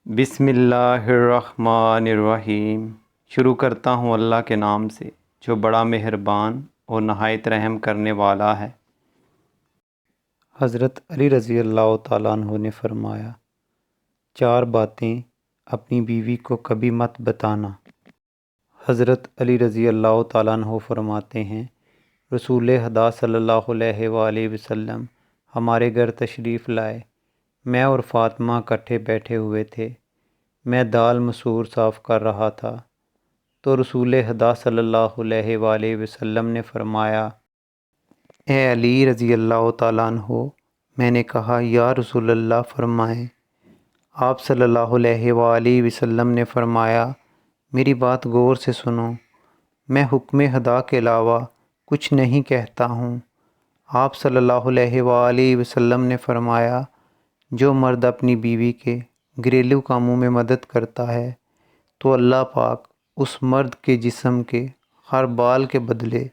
بسم اللہ الرحمن الرحیم۔ شروع کرتا ہوں اللہ کے نام سے جو بڑا مہربان اور نہایت رحم کرنے والا ہے۔ حضرت علی رضی اللہ تعالیٰ عنہ نے فرمایا، 4 باتیں اپنی بیوی کو کبھی مت بتانا۔ حضرت علی رضی اللہ تعالیٰ عنہ فرماتے ہیں، رسول خدا صلی اللہ علیہ وآلہ وسلم ہمارے گھر تشریف لائے۔ میں اور فاطمہ اکٹھے بیٹھے ہوئے تھے۔ میں دال مسور صاف کر رہا تھا تو رسول خدا صلی اللہ علیہ وآلہ وسلم نے فرمایا، اے علی رضی اللہ تعالیٰ عنہ۔ میں نے کہا، یا رسول اللہ فرمائیں۔ آپ صلی اللہ علیہ وآلہ وسلم نے فرمایا، میری بات غور سے سنو، میں حکم خدا کے علاوہ کچھ نہیں کہتا ہوں۔ آپ صلی اللہ علیہ وآلہ وسلم نے فرمایا، جو مرد اپنی بیوی کے گھریلو کاموں میں مدد کرتا ہے تو اللہ پاک اس مرد کے جسم کے ہر بال کے بدلے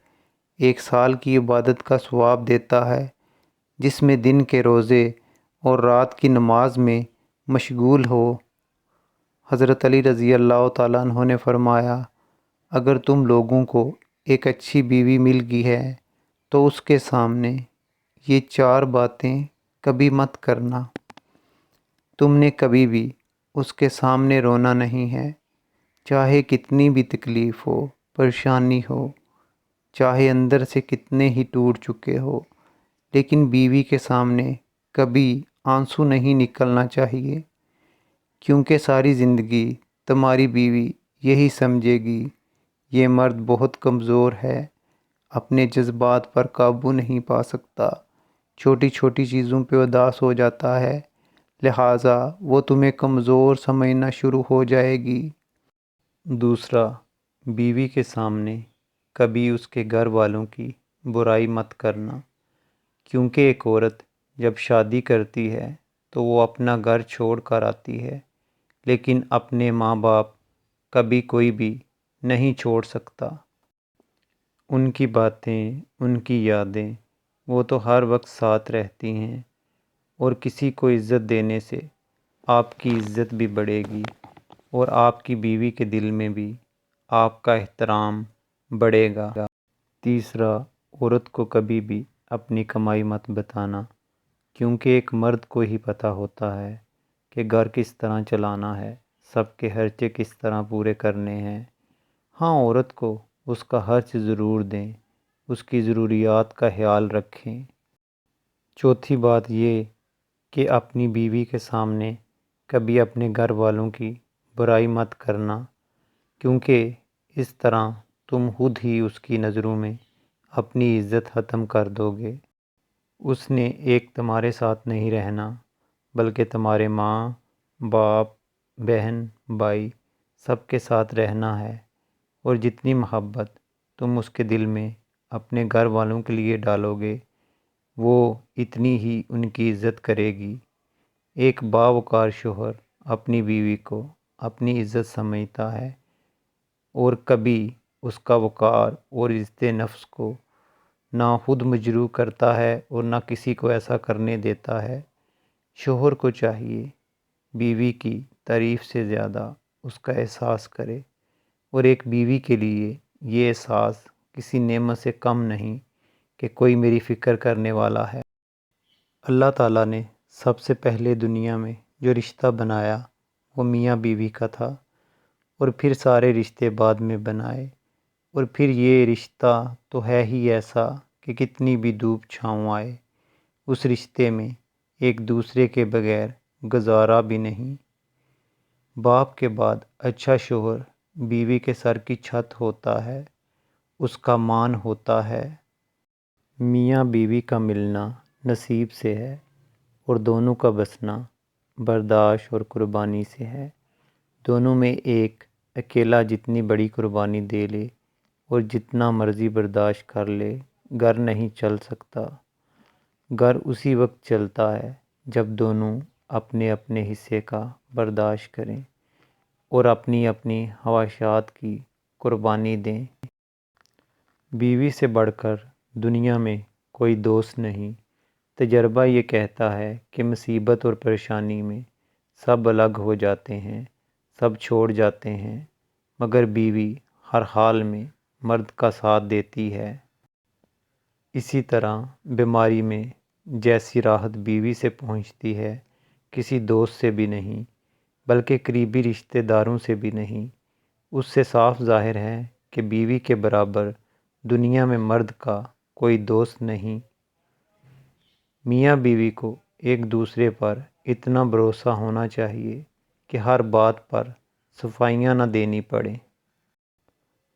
1 سال کی عبادت کا ثواب دیتا ہے، جس میں دن کے روزے اور رات کی نماز میں مشغول ہو۔ حضرت علی رضی اللہ تعالیٰ عنہ نے فرمایا، اگر تم لوگوں کو ایک اچھی بیوی مل گئی ہے تو اس کے سامنے یہ 4 باتیں کبھی مت کرنا۔ تم نے کبھی بھی اس کے سامنے رونا نہیں ہے، چاہے کتنی بھی تکلیف ہو، پریشانی ہو، چاہے اندر سے کتنے ہی ٹوٹ چکے ہو، لیکن بیوی کے سامنے کبھی آنسو نہیں نکلنا چاہیے، کیونکہ ساری زندگی تمہاری بیوی یہی سمجھے گی، یہ مرد بہت کمزور ہے، اپنے جذبات پر قابو نہیں پا سکتا، چھوٹی چھوٹی چیزوں پہ اداس ہو جاتا ہے، لہٰذا وہ تمہیں کمزور سمجھنا شروع ہو جائے گی۔ دوسرا، بیوی کے سامنے کبھی اس کے گھر والوں کی برائی مت کرنا، کیونکہ ایک عورت جب شادی کرتی ہے تو وہ اپنا گھر چھوڑ کر آتی ہے، لیکن اپنے ماں باپ کبھی کوئی بھی نہیں چھوڑ سکتا۔ ان کی باتیں، ان کی یادیں، وہ تو ہر وقت ساتھ رہتی ہیں، اور کسی کو عزت دینے سے آپ کی عزت بھی بڑھے گی اور آپ کی بیوی کے دل میں بھی آپ کا احترام بڑھے گا۔ تیسرا، عورت کو کبھی بھی اپنی کمائی مت بتانا، کیونکہ ایک مرد کو ہی پتہ ہوتا ہے کہ گھر کس طرح چلانا ہے، سب کے خرچے کس طرح پورے کرنے ہیں۔ ہاں، عورت کو اس کا خرچ ضرور دیں، اس کی ضروریات کا خیال رکھیں۔ چوتھی بات یہ کہ اپنی بیوی کے سامنے کبھی اپنے گھر والوں کی برائی مت کرنا، کیونکہ اس طرح تم خود ہی اس کی نظروں میں اپنی عزت ختم کر دو گے۔ اس نے ایک تمہارے ساتھ نہیں رہنا، بلکہ تمہارے ماں، باپ، بہن، بھائی سب کے ساتھ رہنا ہے، اور جتنی محبت تم اس کے دل میں اپنے گھر والوں کے لیے ڈالو گے، وہ اتنی ہی ان کی عزت کرے گی۔ ایک باوقار شوہر اپنی بیوی کو اپنی عزت سمجھتا ہے اور کبھی اس کا وقار اور عزت نفس کو نہ خود مجروح کرتا ہے اور نہ کسی کو ایسا کرنے دیتا ہے۔ شوہر کو چاہیے بیوی کی تعریف سے زیادہ اس کا احساس کرے، اور ایک بیوی کے لیے یہ احساس کسی نعمت سے کم نہیں کہ کوئی میری فکر کرنے والا ہے۔ اللہ تعالیٰ نے سب سے پہلے دنیا میں جو رشتہ بنایا وہ میاں بیوی کا تھا، اور پھر سارے رشتے بعد میں بنائے، اور پھر یہ رشتہ تو ہے ہی ایسا کہ کتنی بھی دھوپ چھاؤں آئے، اس رشتے میں ایک دوسرے کے بغیر گزارا بھی نہیں۔ باپ کے بعد اچھا شوہر بیوی کے سر کی چھت ہوتا ہے، اس کا مان ہوتا ہے۔ میاں بیوی کا ملنا نصیب سے ہے، اور دونوں کا بسنا برداشت اور قربانی سے ہے۔ دونوں میں ایک اکیلا جتنی بڑی قربانی دے لے اور جتنا مرضی برداشت کر لے، گھر نہیں چل سکتا۔ گھر اسی وقت چلتا ہے جب دونوں اپنے اپنے حصے کا برداشت کریں اور اپنی اپنی خواہشات کی قربانی دیں۔ بیوی سے بڑھ کر دنیا میں کوئی دوست نہیں۔ تجربہ یہ کہتا ہے کہ مصیبت اور پریشانی میں سب الگ ہو جاتے ہیں، سب چھوڑ جاتے ہیں، مگر بیوی ہر حال میں مرد کا ساتھ دیتی ہے۔ اسی طرح بیماری میں جیسی راحت بیوی سے پہنچتی ہے، کسی دوست سے بھی نہیں، بلکہ قریبی رشتہ داروں سے بھی نہیں۔ اس سے صاف ظاہر ہے کہ بیوی کے برابر دنیا میں مرد کا کوئی دوست نہیں۔ میاں بیوی کو ایک دوسرے پر اتنا بھروسہ ہونا چاہیے کہ ہر بات پر صفائیاں نہ دینی پڑیں۔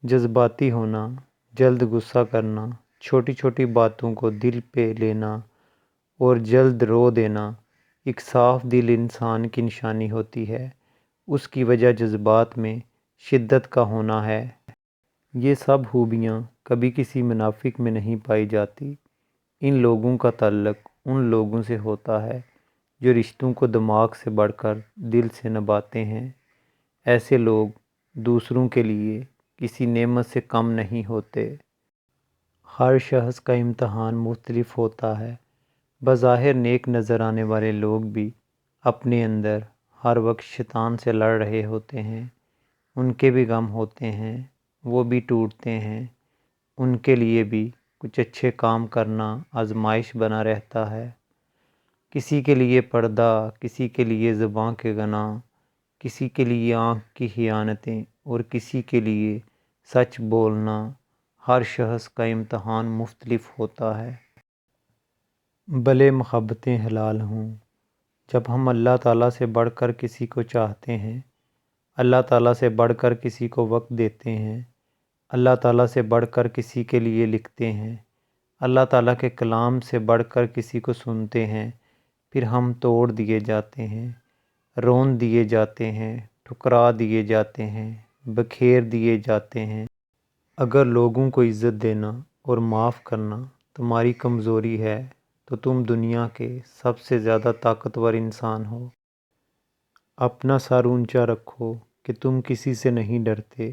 جذباتی ہونا، جلد غصہ کرنا، چھوٹی چھوٹی باتوں کو دل پہ لینا اور جلد رو دینا ایک صاف دل انسان کی نشانی ہوتی ہے۔ اس کی وجہ جذبات میں شدت کا ہونا ہے۔ یہ سب خوبیاں کبھی کسی منافق میں نہیں پائی جاتی۔ ان لوگوں کا تعلق ان لوگوں سے ہوتا ہے جو رشتوں کو دماغ سے بڑھ کر دل سے نبھاتے ہیں۔ ایسے لوگ دوسروں کے لیے کسی نعمت سے کم نہیں ہوتے۔ ہر شخص کا امتحان مختلف ہوتا ہے۔ بظاہر نیک نظر آنے والے لوگ بھی اپنے اندر ہر وقت شیطان سے لڑ رہے ہوتے ہیں۔ ان کے بھی غم ہوتے ہیں، وہ بھی ٹوٹتے ہیں۔ ان کے لیے بھی کچھ اچھے کام کرنا آزمائش بنا رہتا ہے۔ کسی کے لیے پردہ، کسی کے لیے زبان کے گناہ، کسی کے لیے آنکھ کی خیانتیں اور کسی کے لیے سچ بولنا۔ ہر شخص کا امتحان مختلف ہوتا ہے۔ بھلے محبتیں حلال ہوں، جب ہم اللہ تعالیٰ سے بڑھ کر کسی کو چاہتے ہیں، اللہ تعالیٰ سے بڑھ کر کسی کو وقت دیتے ہیں، اللہ تعالیٰ سے بڑھ کر کسی کے لیے لکھتے ہیں، اللہ تعالیٰ کے کلام سے بڑھ کر کسی کو سنتے ہیں، پھر ہم توڑ دیے جاتے ہیں، رون دیے جاتے ہیں، ٹھکرا دیے جاتے ہیں، بکھیر دیے جاتے ہیں۔ اگر لوگوں کو عزت دینا اور معاف کرنا تمہاری کمزوری ہے تو تم دنیا کے سب سے زیادہ طاقتور انسان ہو۔ اپنا سر اونچا رکھو کہ تم کسی سے نہیں ڈرتے،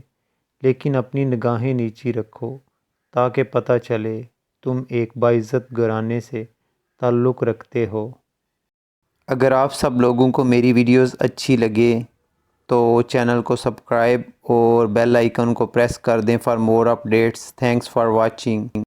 لیکن اپنی نگاہیں نیچی رکھو تاکہ پتہ چلے تم ایک باعزت گھرانے سے تعلق رکھتے ہو۔ اگر آپ سب لوگوں کو میری ویڈیوز اچھی لگے تو چینل کو سبسکرائب اور بیل آئیکن کو پریس کر دیں for more updates. Thanks for watching.